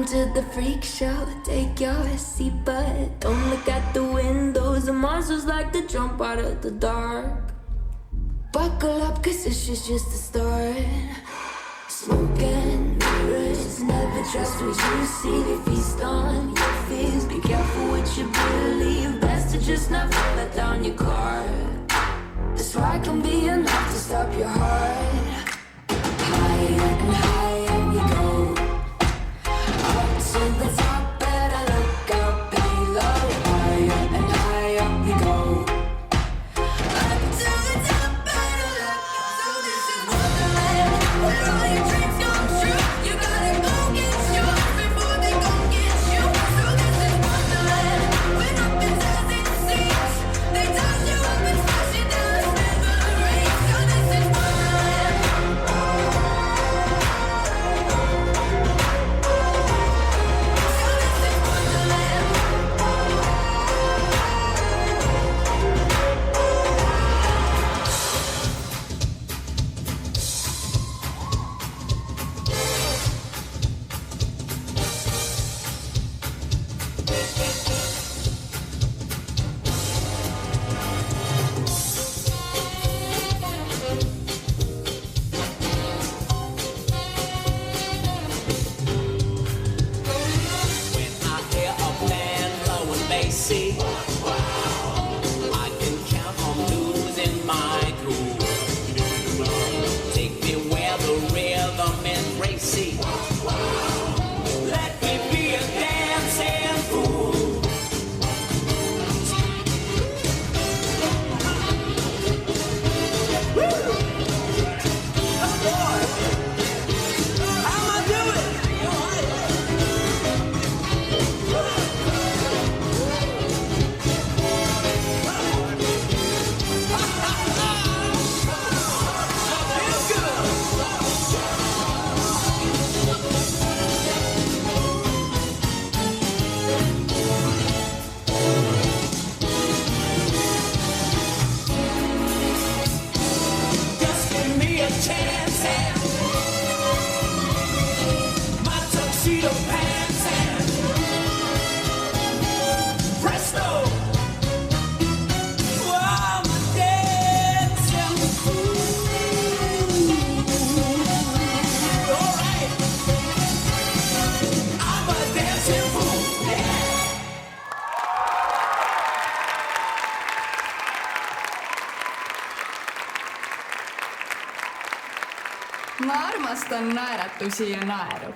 to the freak show. Take your seat, but don't look at the windows. The monsters like to jump out of the dark. Buckle up, cause this is just the start. Smoke and mirrors, never trust what you see. They feast on your fears, be careful what you believe. Best to just not fall that down your guard. This ride can be enough to stop your heart. Higher and higher we go, up to the top, better look out below. Higher and higher we go, up to the top, better look. So this is Wonderland, where all your dreams come true. You gotta go get yours before they gon' get you. So this is Wonderland, when nothing as it seems. They touch you up and smash you down to smithereens. So this is Wonderland. When I hear a band blowing bassy, I can count on losing my cool. Take me where the rhythm is racy. Let me be a dancing fool. Oh boy, how am I doing? Just give me a chance and my tuxedo pants and presto, I'm a dancing fool. All right, I'm a dancing fool. Yeah. Ma armastan naeratusi ja naeru.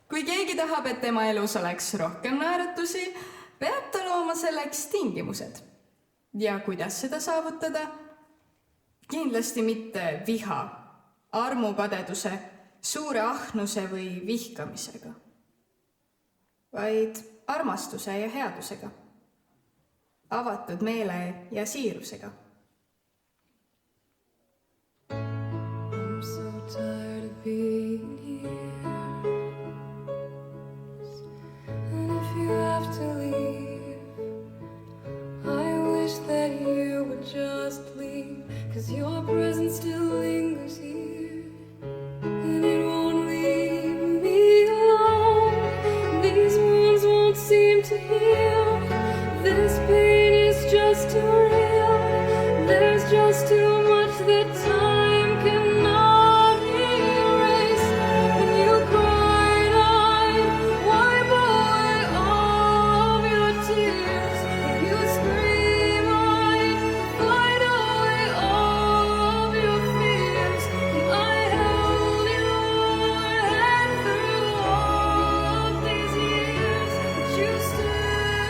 Kui keegi tahab, et tema elus oleks rohkem naeratusi, peab ta looma selleks tingimused. Ja kuidas seda saavutada? Kindlasti mitte viha, armukadeduse, suure ahnuse või vihkamisega, vaid armastuse ja headusega, avatud meele ja siirusega. I'm so tired of being here. And if you have to leave, I wish that you would just leave. 'Cause your presence still lingers here. And it won't leave me alone. These wounds won't seem to heal. This pain is just too real. There's just too much that time cannot erase. And you cried, I'd wipe away all of your tears. And you scream, I'd fight away all of your fears. And I held your hand through all of these years. But you still have.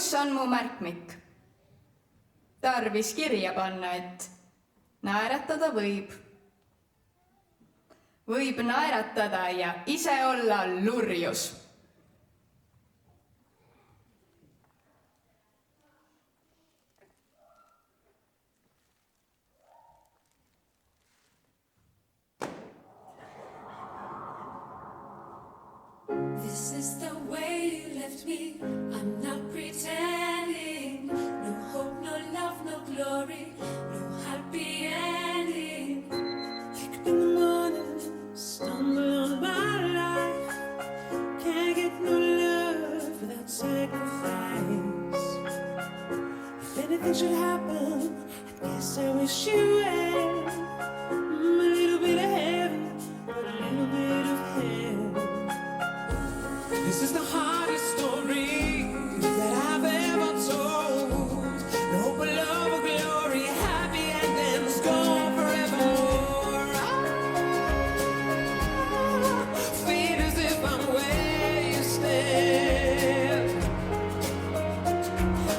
kus on mu märkmik? Tarvis kirja panna, et naeratada võib. Võib naeratada ja ise olla lurjus. This is the way you left me. I'm not pretending. No hope, no love, no glory, no happy ending. Wake up in the morning, stumble on my life. Can't get no love without sacrifice. If anything should happen, I guess I wish you well. A little bit of heaven, a little bit of hell. This is the hardest story that I've ever told. No hope of love or glory, happy endings gone forevermore. I feel as if I'm where you stand,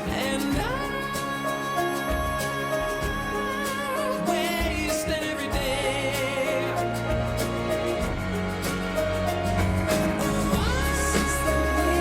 and I'm where you stand every day. This is the way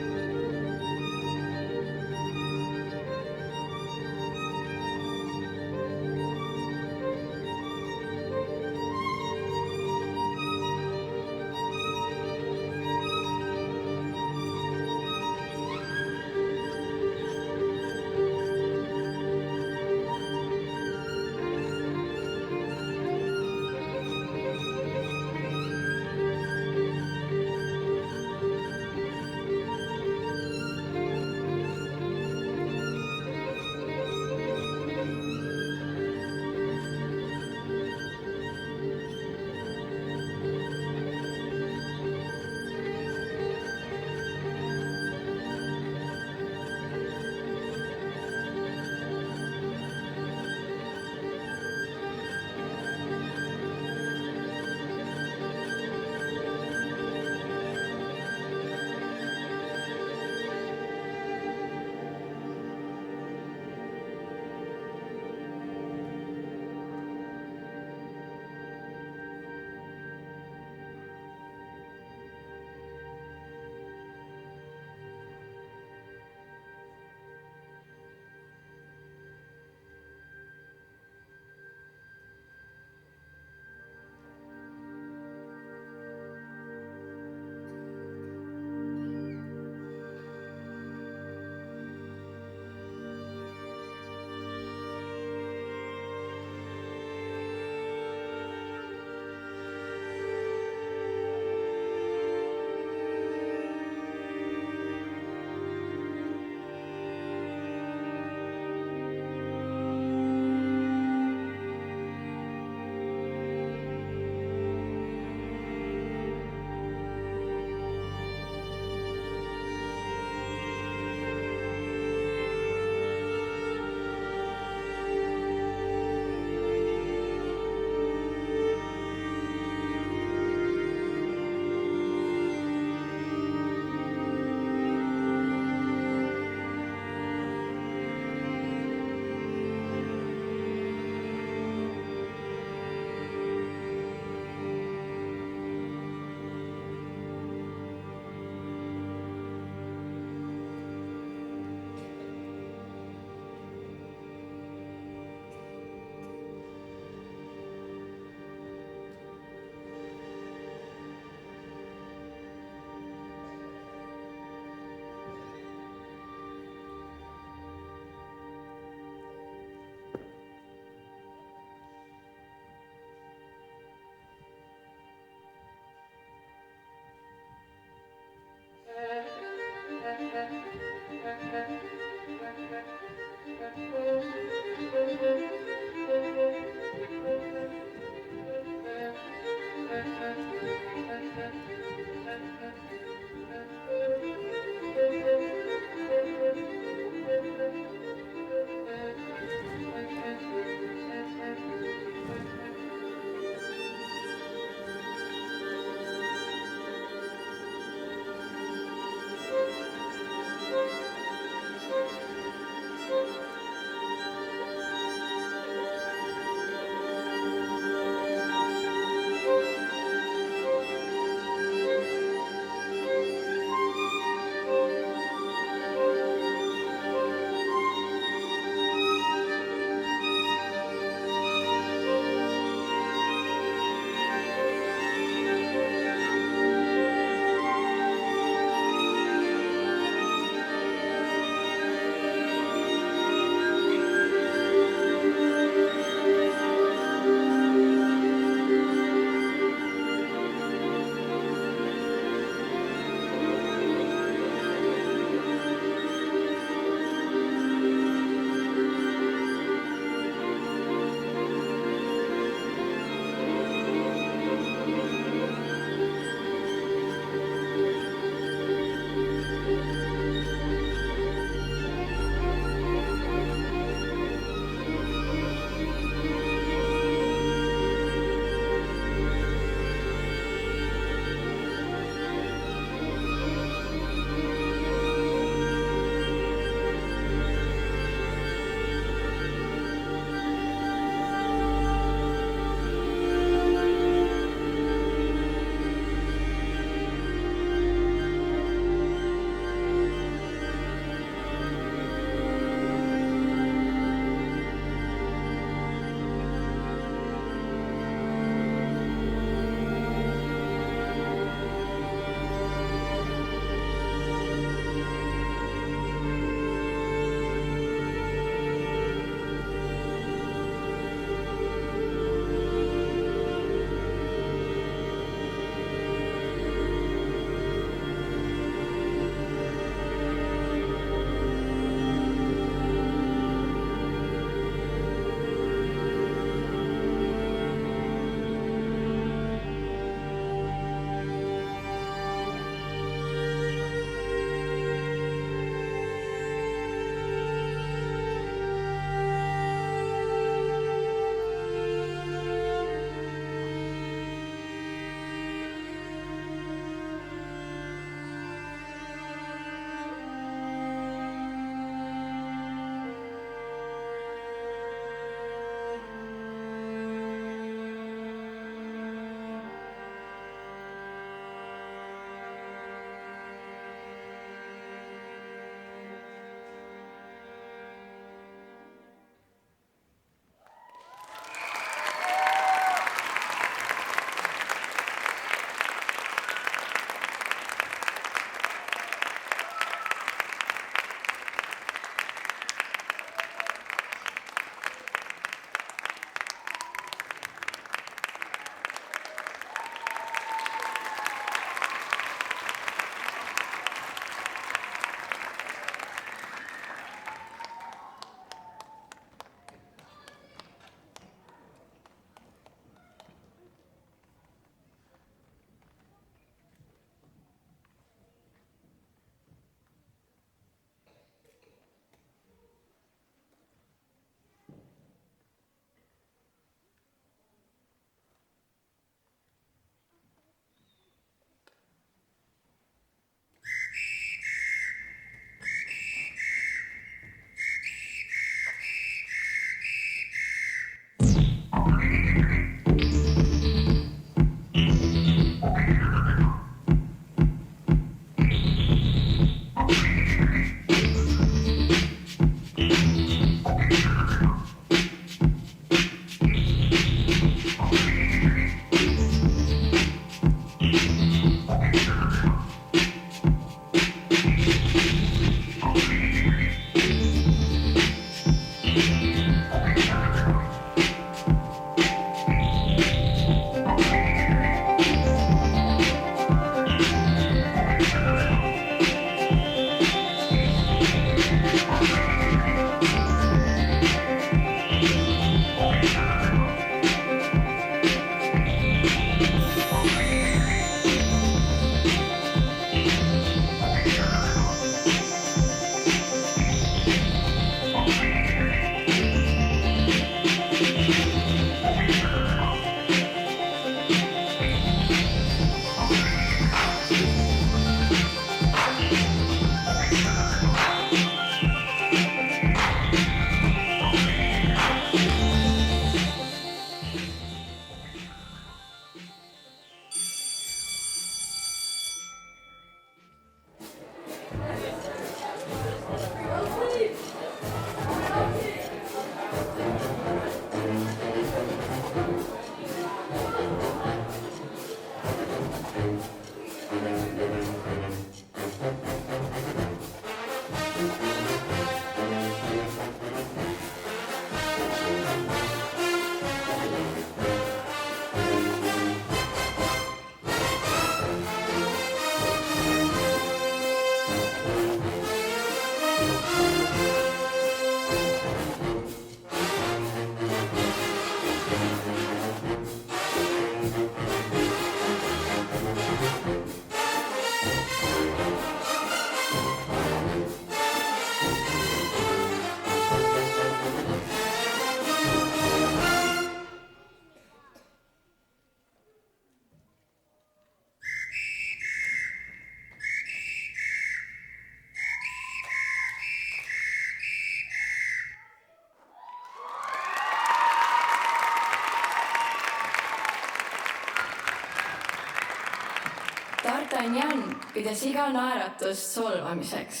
D'Artagnan pidas iga naeratust solvamiseks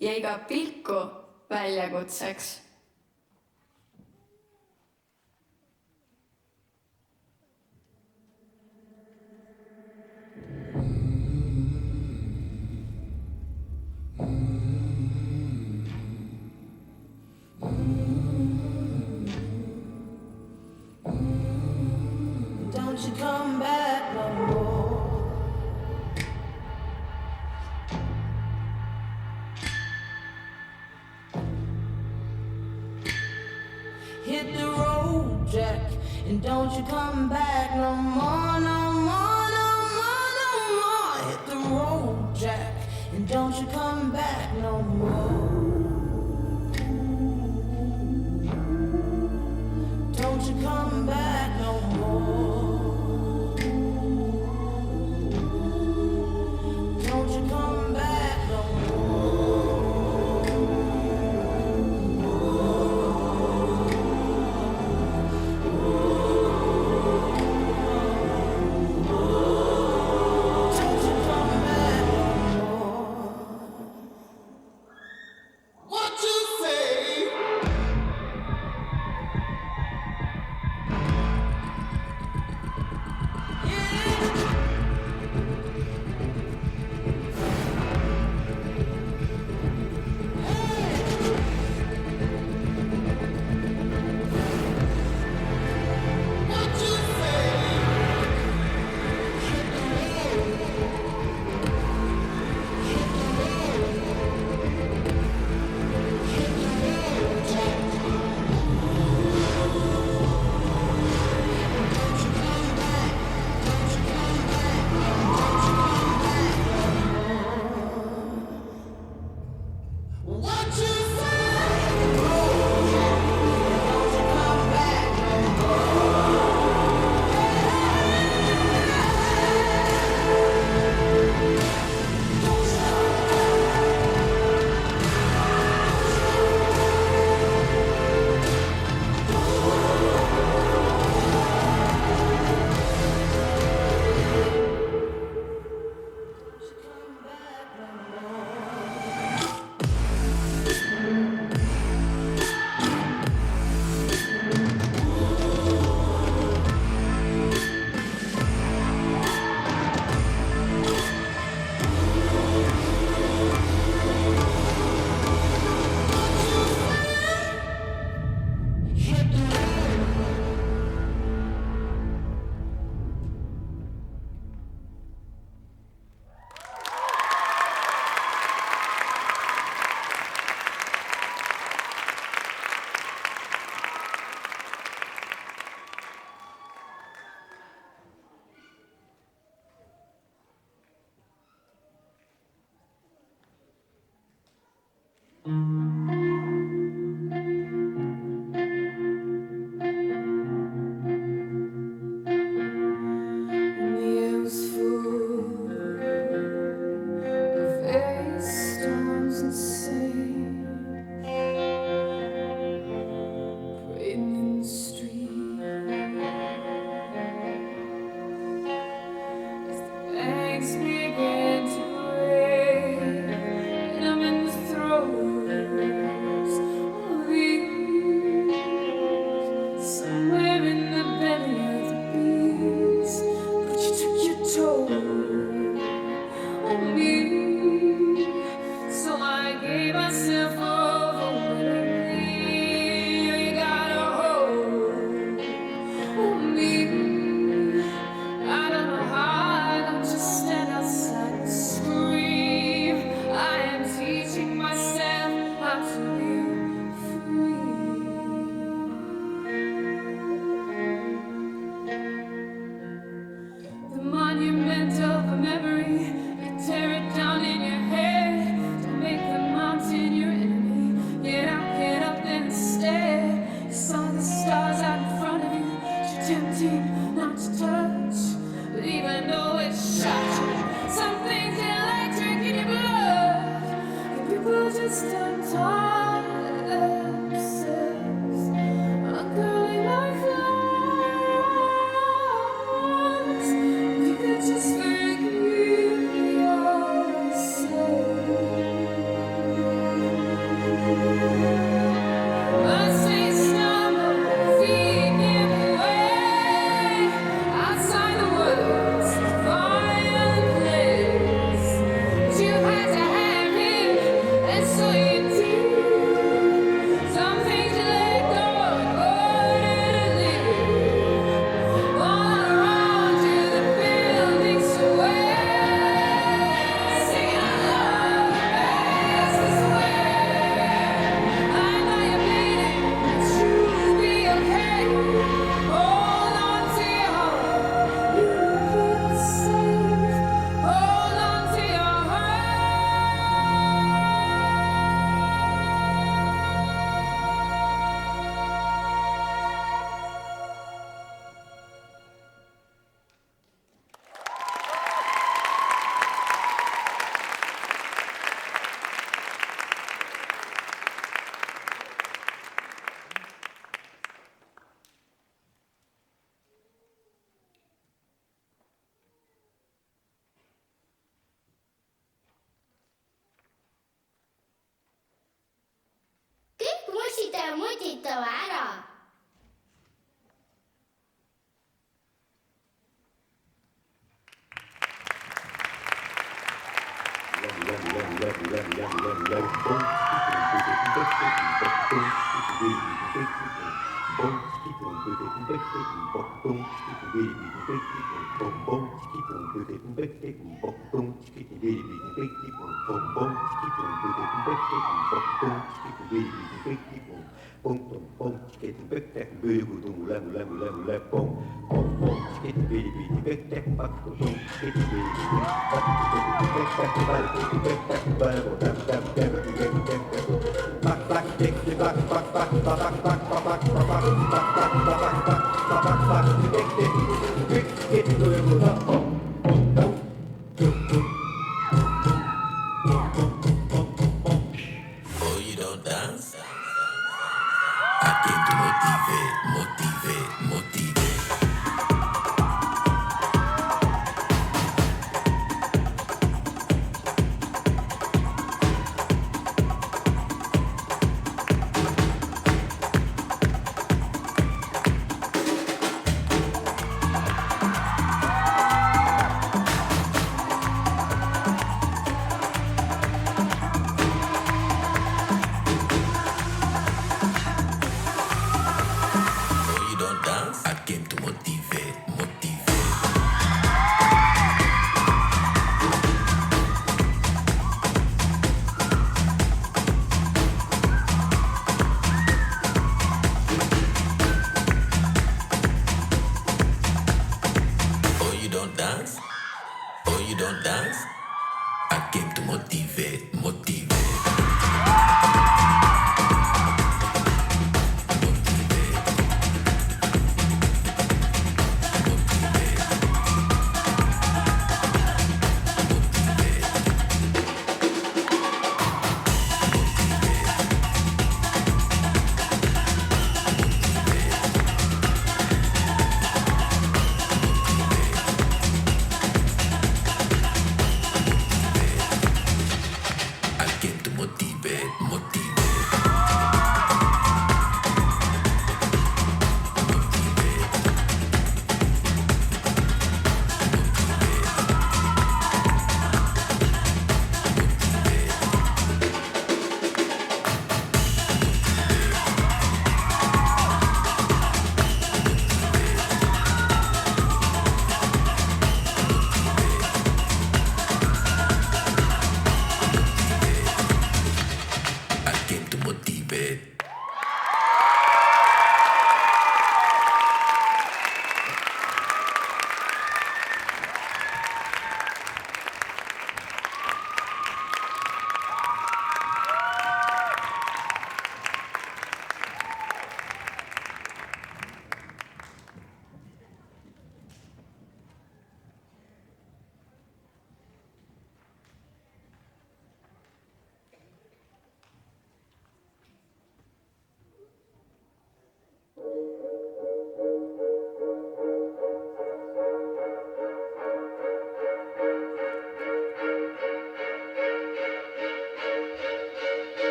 ja iga pilku väljakutseks. Don't you come back no more. Hit the road, Jack, and don't you come back no more, no more, no more, no more. Hit the road, Jack, and don't you come back no more. Don't you come back no more. Don't you come back no Don't you come back no more. What you say? Just forgive mutitama ära. Oh, you don't dance? I came to motivate. Oh, you don't dance? I came to motivate. Oh, you don't dance? Oh, you don't dance? I came to motivate. I came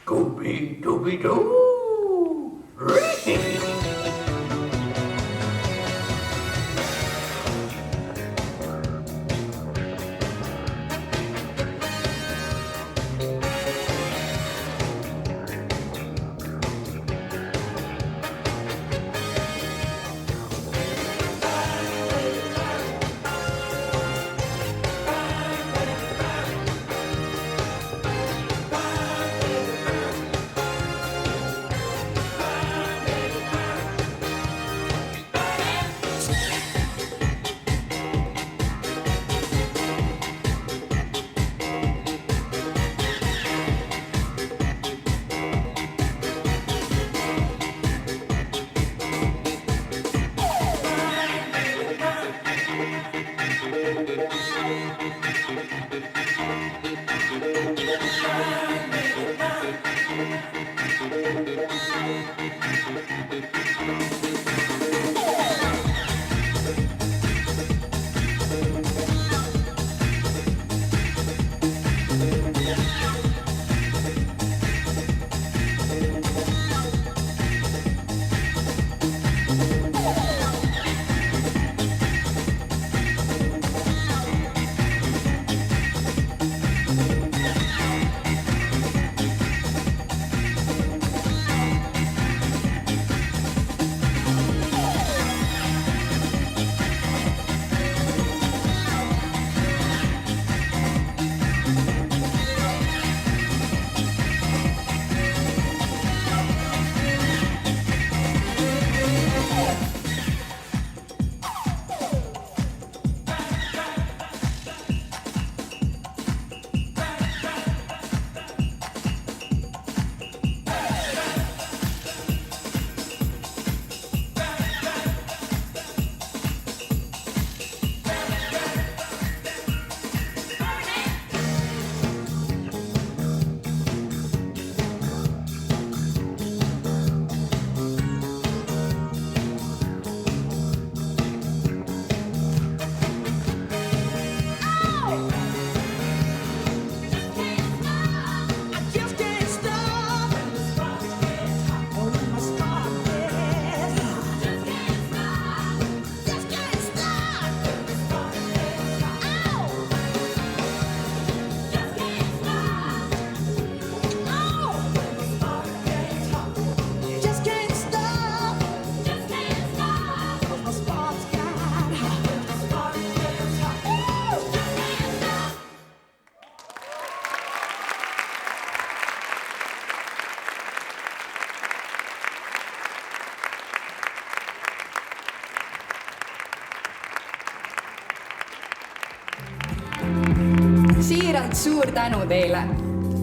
Scooby-Dooby-Doo! Siiralt suur tänu teile,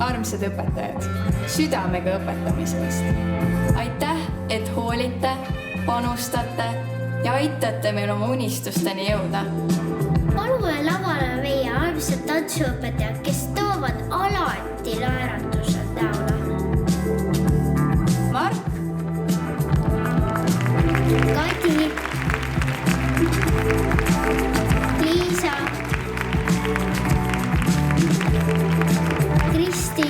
armsad õpetajad, südamega õpetamise eest. Aitäh, et hoolite, panustate ja aitate meil oma unistusteni jõuda. Palume lavale meie armsad tantsuõpetajad, kes toovad alati naeratused näole. Mark, Kadi, Liisa, Kristi,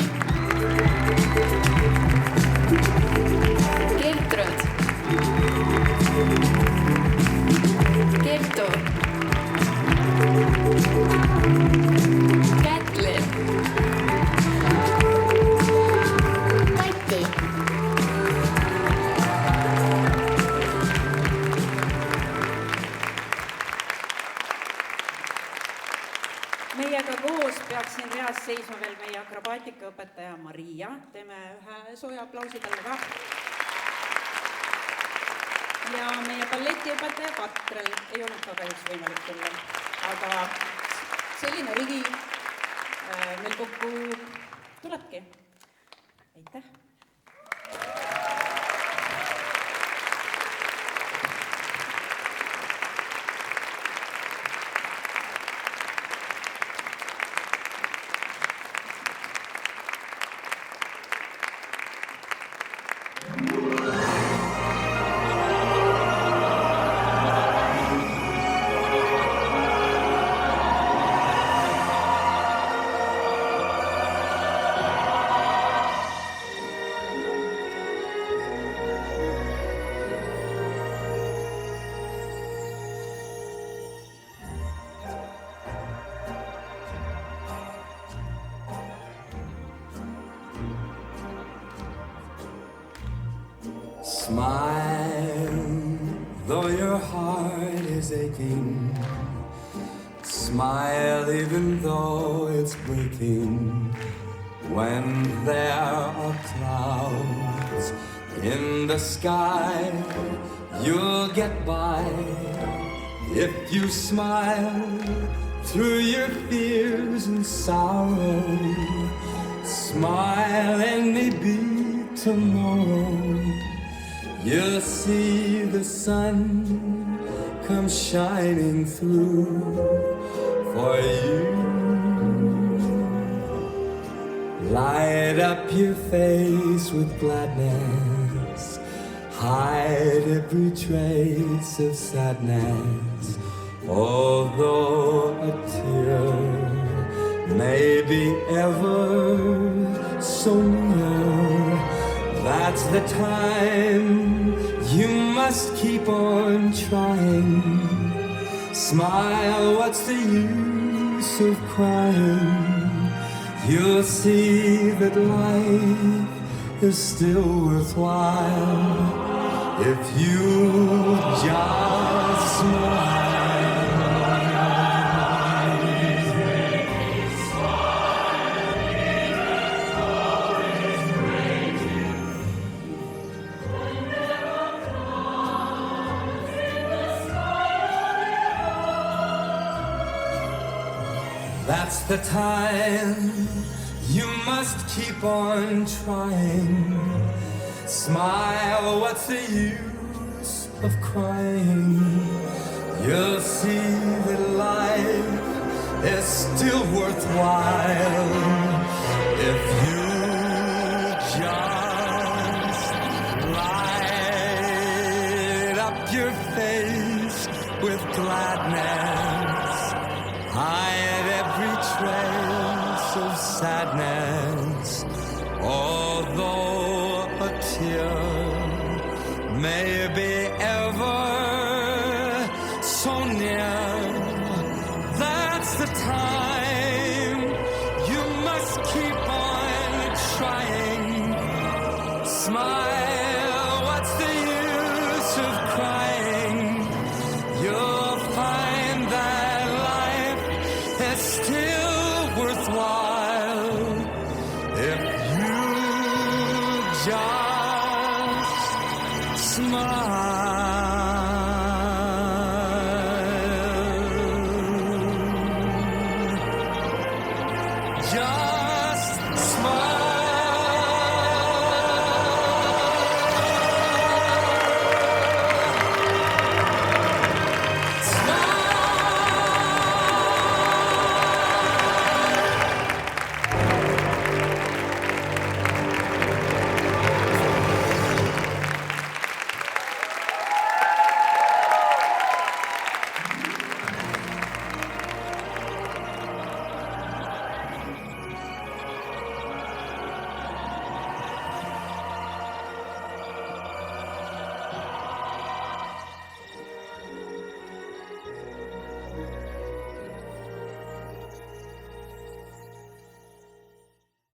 Gertrud, Kertu, Kätlin, Kati. Meiega koos peaks siin reas seisma veel meie akrobaatikaõpetaja Maria. Teeme ühe sooja aplausi talle ka. Ja meie balletiõpetaja Katrel ei olnud ka kahjuks võimalik tulla. Aga selline rügi meil kokku tulebki. Aitäh! Smile, though your heart is aching. Smile even though it's breaking. When there are clouds in the sky, you'll get by. If you smile through your fears and sorrow, smile and maybe tomorrow you'll see the sun come shining through for you. Light up your face with gladness, hide every trace of sadness. Although a tear may be ever so near, that's the time you must keep on trying. Smile, what's the use of crying? You'll see that life is still worthwhile if you just smile. That's the time you must keep on trying. Smile, what's the use of crying? You'll see that life is still worthwhile if you just light up your face with gladness. Hide every trace of sadness, although a tear may be ever so near. That's the time you must keep on trying. Smile, what's the use of crying? You'll find that life is still worthwhile if you just smile.